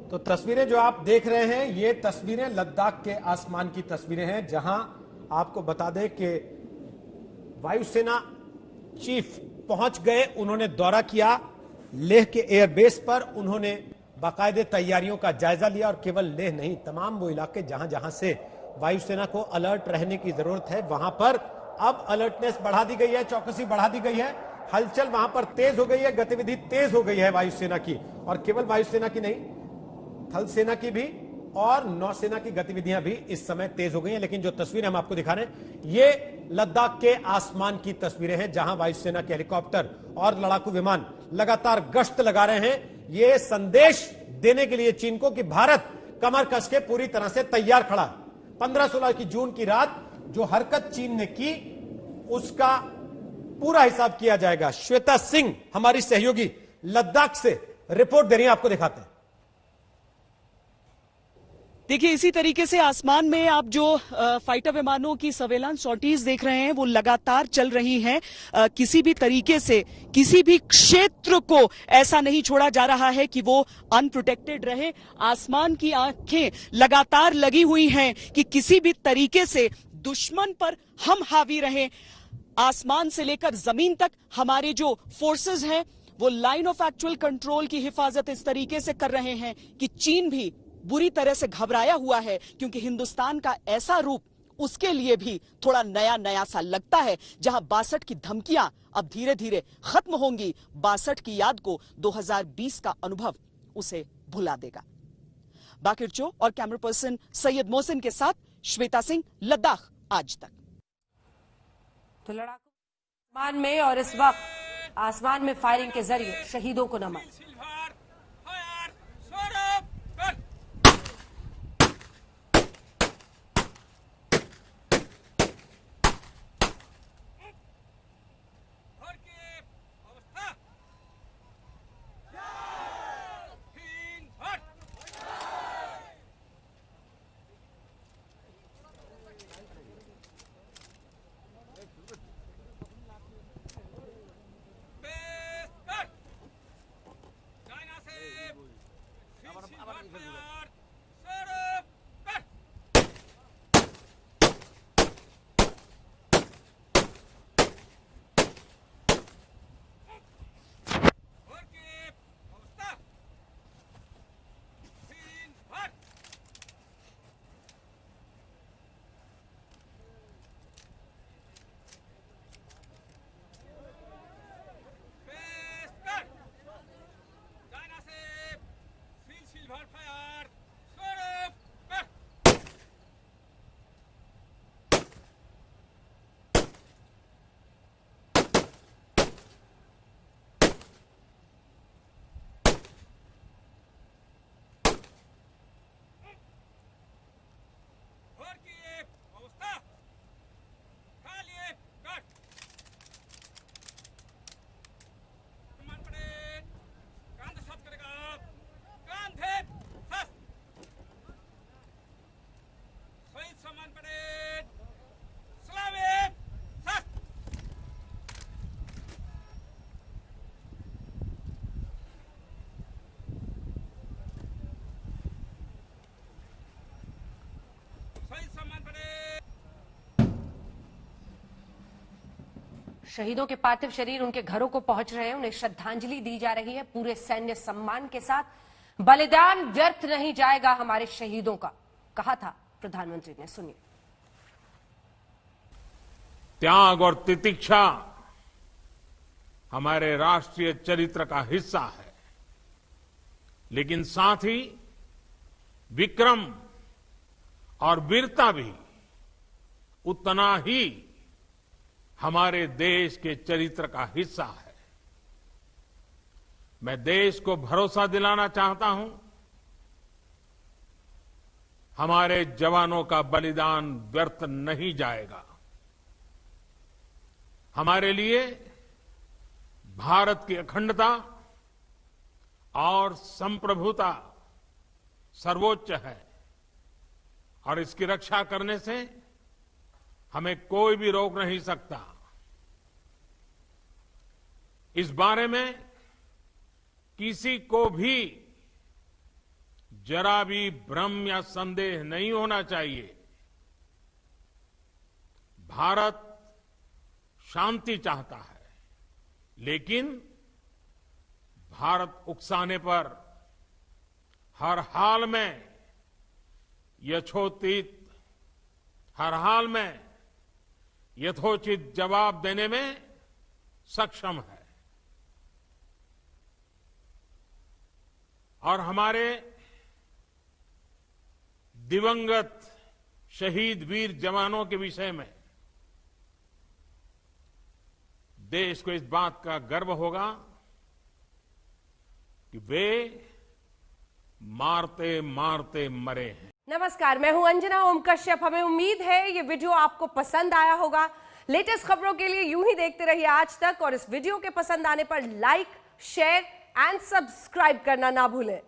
तो तस्वीरें जो आप देख रहे हैं ये तस्वीरें लद्दाख के आसमान की तस्वीरें हैं, जहां आपको बता दें कि वायुसेना चीफ पहुंच गए। उन्होंने दौरा किया लेह के एयरबेस पर। उन्होंने बाकायदे तैयारियों का जायजा लिया और केवल लेह नहीं, तमाम वो इलाके जहां जहां से वायुसेना को अलर्ट रहने की जरूरत है वहां पर अब अलर्टनेस बढ़ा दी गई है, चौकसी बढ़ा दी गई है। हलचल वहां पर तेज हो गई है, गतिविधि तेज हो गई है वायुसेना की, और केवल वायुसेना की नहीं, थल सेना की भी और नौसेना की गतिविधियां भी इस समय तेज हो गई हैं। लेकिन जो तस्वीरें हम आपको दिखा रहे हैं ये लद्दाख के आसमान की तस्वीरें हैं, जहां वायुसेना के हेलीकॉप्टर और लड़ाकू विमान लगातार गश्त लगा रहे हैं, ये संदेश देने के लिए चीन को कि भारत कमर कस के पूरी तरह से तैयार खड़ा है। 15-16 की जून की रात जो हरकत चीन ने की उसका पूरा हिसाब किया जाएगा। श्वेता सिंह हमारी सहयोगी लद्दाख से रिपोर्ट दे रही है, आपको दिखाते हैं। देखिए, इसी तरीके से आसमान में आप जो फाइटर विमानों की सर्वेलांस सॉर्टीज देख रहे हैं वो लगातार चल रही हैं। किसी भी तरीके से किसी भी क्षेत्र को ऐसा नहीं छोड़ा जा रहा है कि वो अनप्रोटेक्टेड रहे। आसमान की आंखें लगातार लगी हुई हैं कि किसी भी तरीके से दुश्मन पर हम हावी रहें। आसमान से लेकर जमीन तक हमारे जो फोर्सेस हैं वो लाइन ऑफ एक्चुअल कंट्रोल की हिफाजत इस तरीके से कर रहे हैं कि चीन भी बुरी तरह से घबराया हुआ है, क्योंकि हिंदुस्तान का ऐसा रूप उसके लिए भी थोड़ा नया नया सा लगता है। जहां 62 की धमकियां अब धीरे धीरे खत्म होंगी, 62 की याद को 2020 का अनुभव उसे भुला देगा। बाकिर चो और कैमरा पर्सन सैयद मोहसिन के साथ श्वेता सिंह, लद्दाख आज तक। तो लड़ाकू आसमान में और इस वक्त आसमान में फायरिंग के जरिए शहीदों को नमन। शहीदों के पार्थिव शरीर उनके घरों को पहुंच रहे हैं, उन्हें श्रद्धांजलि दी जा रही है पूरे सैन्य सम्मान के साथ। बलिदान व्यर्थ नहीं जाएगा हमारे शहीदों का, कहा था प्रधानमंत्री ने। सुनिए। त्याग और तितिक्षा हमारे राष्ट्रीय चरित्र का हिस्सा है, लेकिन साथ ही विक्रम और वीरता भी उतना ही हमारे देश के चरित्र का हिस्सा है। मैं देश को भरोसा दिलाना चाहता हूं, हमारे जवानों का बलिदान व्यर्थ नहीं जाएगा। हमारे लिए भारत की अखंडता और संप्रभुता सर्वोच्च है, और इसकी रक्षा करने से हमें कोई भी रोक नहीं सकता। इस बारे में किसी को भी जरा भी भ्रम या संदेह नहीं होना चाहिए। भारत शांति चाहता है, लेकिन भारत उकसाने पर हर हाल में यथोचित जवाब देने में सक्षम है। और हमारे दिवंगत शहीद वीर जवानों के विषय में देश को इस बात का गर्व होगा कि वे मारते मारते मरे हैं। नमस्कार, मैं हूं अंजना ओम कश्यप। हमें उम्मीद है ये वीडियो आपको पसंद आया होगा। लेटेस्ट खबरों के लिए यूं ही देखते रहिए आज तक, और इस वीडियो के पसंद आने पर लाइक, शेयर एंड सब्सक्राइब करना ना भूलें।